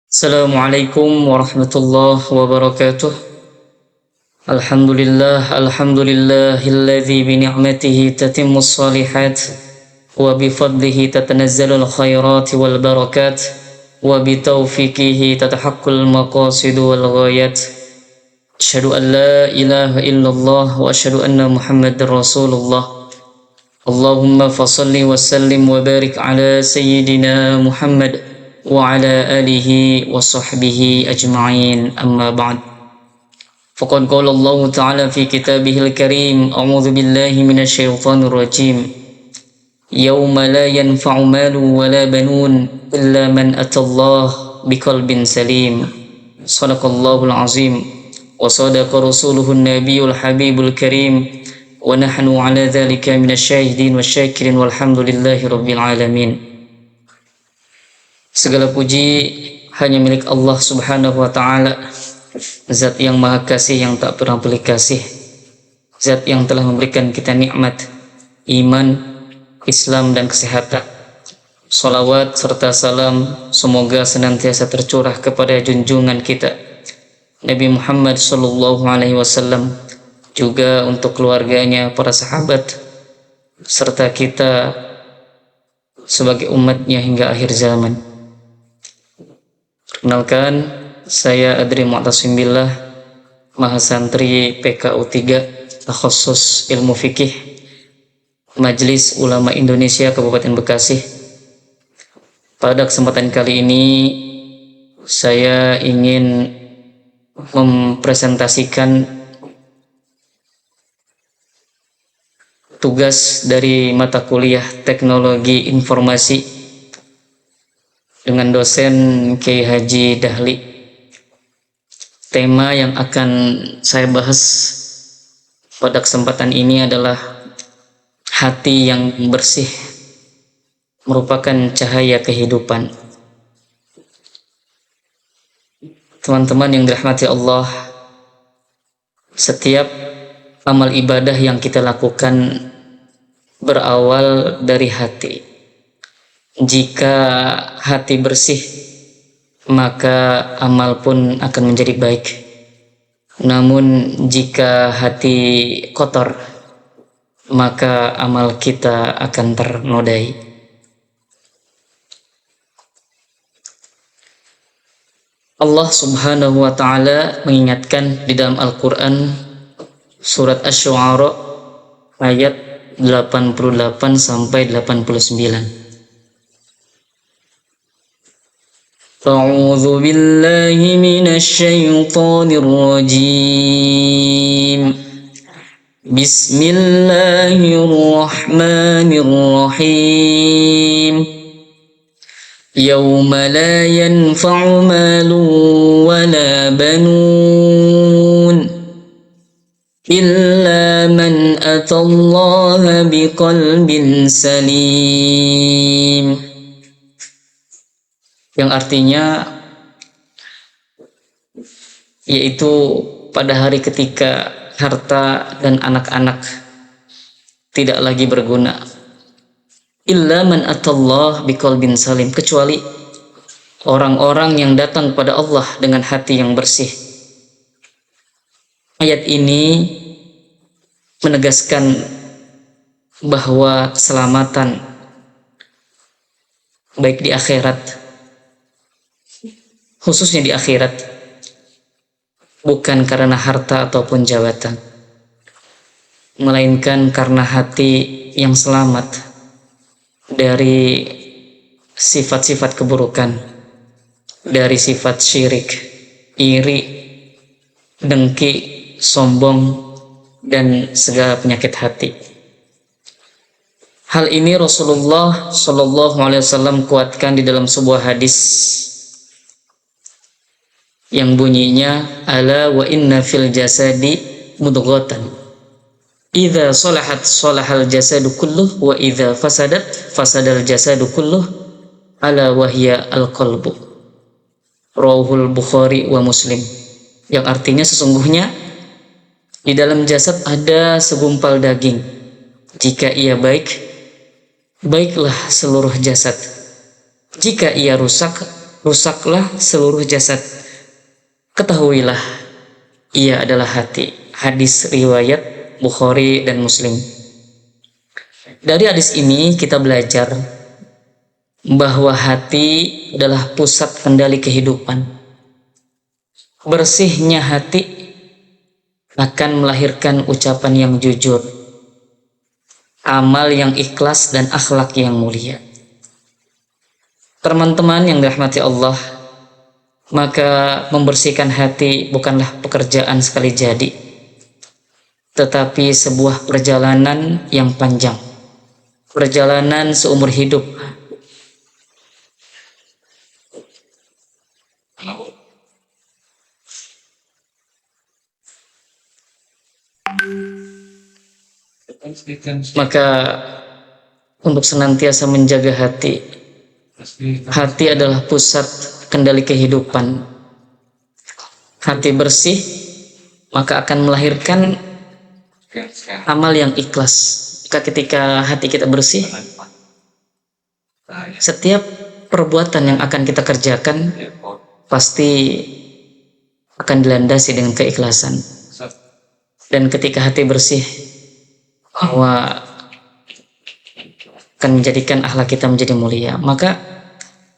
Assalamualaikum warahmatullahi wabarakatuh. Alhamdulillahilladzi bi ni'matihi tatimmus shalihat wa bi fadlihi tatanazzalul khairat wal barakat wa bi taufiqihi tatahaqqul maqasid wal ghayat. Asyhadu an la ilaha illallah wa asyhadu anna Muhammadar Rasulullah. Allahumma fassalli wa sallim wa barik ala sayyidina Muhammad wa ala alihi wa sahbihi ajma'in, amma ba'd. Faqad qala Allah ta'ala fi kitabihil karim, a'udzu billahi minasy syaithanir rajim. Yauma la yanfa'u malu wa la banun illa man atallaha biqalbin salim. Shadaqallahul azim wa sadaqa rasuluhun nabiyul habibul karim wa nahnu ala dzalika minasyahidin wasyakirin walhamdulillahi rabbil alamin. Segala puji hanya milik Allah Subhanahu wa ta'ala, Zat yang maha kasih yang tak pernah beri kasih, Zat yang telah memberikan kita nikmat iman, Islam dan kesehatan. Salawat serta salam semoga senantiasa tercurah kepada junjungan kita Nabi Muhammad sallallahu alaihi wasallam, juga untuk keluarganya, para sahabat, serta kita sebagai umatnya hingga akhir zaman. Perkenalkan, saya Adri Mu'tasim Billah, Mahasantri PKU 3 Takhasus Ilmu Fikih Majelis Ulama Indonesia Kabupaten Bekasi. Pada kesempatan kali ini saya ingin mempresentasikan tugas dari mata kuliah Teknologi Informasi dengan dosen Kiai Haji Dahli. Tema yang akan saya bahas pada kesempatan ini adalah hati yang bersih merupakan cahaya kehidupan. Teman-teman yang dirahmati Allah, setiap amal ibadah yang kita lakukan berawal dari hati. Jika hati bersih, maka amal pun akan menjadi baik. Namun jika hati kotor, maka amal kita akan ternodai. Allah Subhanahu wa ta'ala mengingatkan di dalam Al-Quran surat Asy-Syu'ara ayat 88 sampai 89. A'udzu billahi minasy syaithanir rajim. Bismillahirrahmanirrahim. Yauma la yanfa'u malun wa la banun illa man atallaha biqalbin salim. Yang artinya yaitu pada hari ketika harta dan anak-anak tidak lagi berguna. Illa man atallah biqalbin salim, kecuali orang-orang yang datang kepada Allah dengan hati yang bersih. Ayat ini menegaskan bahwa keselamatan baik di akhirat, khususnya di akhirat, bukan karena harta ataupun jabatan, melainkan karena hati yang selamat dari sifat-sifat keburukan, dari sifat syirik, iri, dengki, sombong, dan segala penyakit hati. Hal ini Rasulullah Shallallahu Alaihi Wasallam kuatkan di dalam sebuah hadis yang bunyinya, ala wa inna fil jasadi mudghatan idza salahat salahal jasadu kulluh wa idza fasadat fasadal jasadu kulluh ala wahya al-qalbu. Rawahul Bukhari wa Muslim. Yang artinya sesungguhnya di dalam jasad ada segumpal daging. Jika ia baik, baiklah seluruh jasad. Jika ia rusak, rusaklah seluruh jasad. Ketahuilah, ia adalah hati. Hadis riwayat Bukhari dan Muslim. Dari hadis ini kita belajar bahwa hati adalah pusat kendali kehidupan. Bersihnya hati akan melahirkan ucapan yang jujur, amal yang ikhlas, dan akhlak yang mulia. Teman-teman yang dirahmati Allah, maka membersihkan hati bukanlah pekerjaan sekali jadi, tetapi sebuah perjalanan yang panjang, perjalanan seumur hidup. Maka untuk senantiasa menjaga hati, hati adalah pusat kendali kehidupan. Hati bersih maka akan melahirkan amal yang ikhlas. Ketika hati kita bersih, setiap perbuatan yang akan kita kerjakan pasti akan dilandasi dengan keikhlasan. Dan ketika hati bersih, bahwa akan menjadikan akhlak kita menjadi mulia. Maka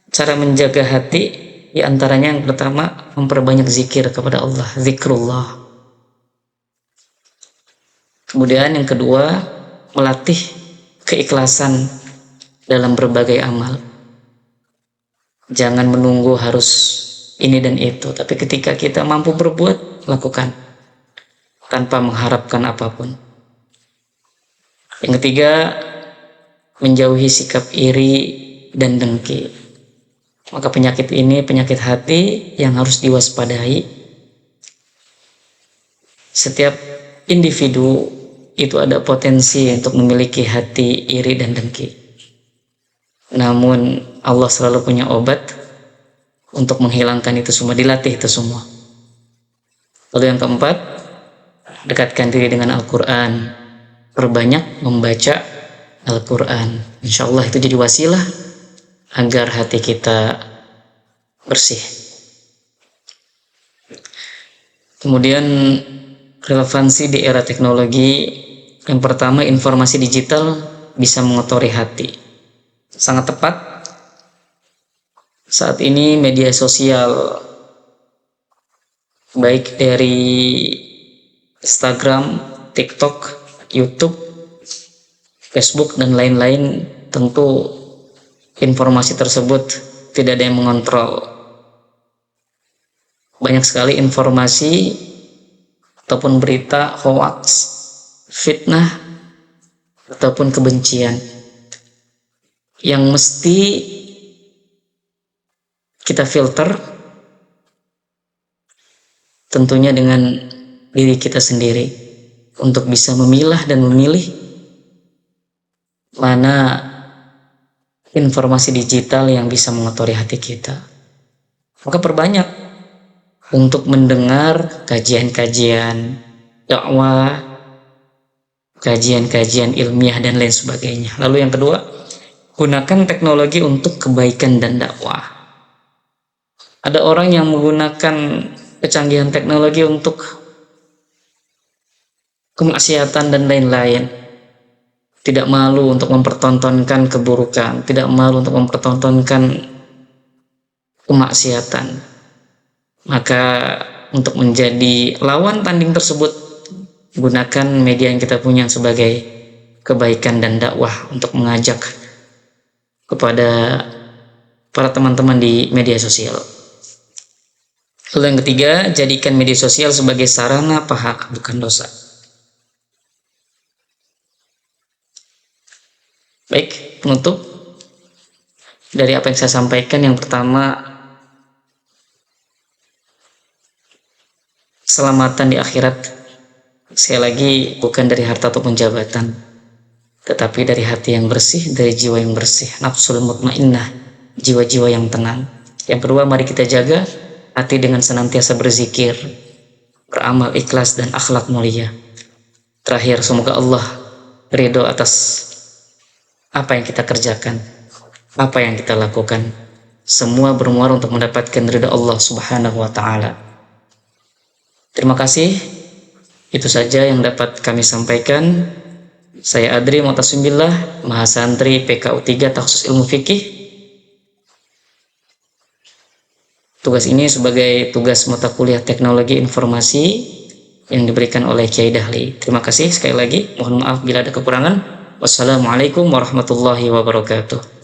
cara menjaga hati diantaranya yang pertama, memperbanyak zikir kepada Allah, zikrullah. Kemudian yang kedua, melatih keikhlasan dalam berbagai amal. Jangan menunggu harus ini dan itu, tapi ketika kita mampu berbuat, lakukan tanpa mengharapkan apapun. Yang ketiga, menjauhi sikap iri dan dengki. Maka penyakit ini penyakit hati yang harus diwaspadai. Setiap individu itu ada potensi untuk memiliki hati iri dan dengki. Namun Allah selalu punya obat untuk menghilangkan itu semua, dilatih itu semua. Lalu yang keempat, dekatkan diri dengan Al-Quran. Perbanyak membaca Al-Quran. Insya Allah itu jadi wasilah agar hati kita bersih. Kemudian relevansi di era teknologi. Yang pertama, informasi digital bisa mengotori hati. Sangat tepat. Saat ini media sosial, baik dari Instagram, TikTok, YouTube, Facebook, dan lain-lain, tentu informasi tersebut tidak ada yang mengontrol. Banyak sekali informasi ataupun berita hoax, fitnah, ataupun kebencian yang mesti kita filter tentunya dengan diri kita sendiri, untuk bisa memilah dan memilih mana informasi digital yang bisa mengotori hati kita. Maka perbanyak untuk mendengar kajian-kajian dakwah, kajian-kajian ilmiah, dan lain sebagainya. Lalu yang kedua, gunakan teknologi untuk kebaikan dan dakwah. Ada orang yang menggunakan kecanggihan teknologi untuk kemaksiatan dan lain-lain, tidak malu untuk mempertontonkan keburukan, tidak malu untuk mempertontonkan kemaksiatan. Maka untuk menjadi lawan tanding tersebut, gunakan media yang kita punya sebagai kebaikan dan dakwah untuk mengajak kepada para teman-teman di media sosial. Lalu yang ketiga, jadikan media sosial sebagai sarana pahala, bukan dosa. Baik, penutup dari apa yang saya sampaikan, yang pertama, keselamatan di akhirat sekali lagi bukan dari harta ataupun jabatan, tetapi dari hati yang bersih, dari jiwa yang bersih, nafsul mutmainnah, jiwa-jiwa yang tenang. Yang kedua, mari kita jaga hati dengan senantiasa berzikir, beramal ikhlas, dan akhlak mulia. Terakhir, semoga Allah ridho atas apa yang kita kerjakan, apa yang kita lakukan. semua bermuara untuk mendapatkan ridha Allah Subhanahu wa taala. Terima kasih. Itu saja yang dapat kami sampaikan. Saya Adri Mu'tasim-billah, Mahasantri PKU 3 Takhsus Ilmu Fikih. Tugas ini sebagai tugas mata kuliah Teknologi Informasi yang diberikan oleh Kiai Dahli. Terima kasih sekali lagi. Mohon maaf bila ada kekurangan. Wassalamualaikum warahmatullahi wabarakatuh.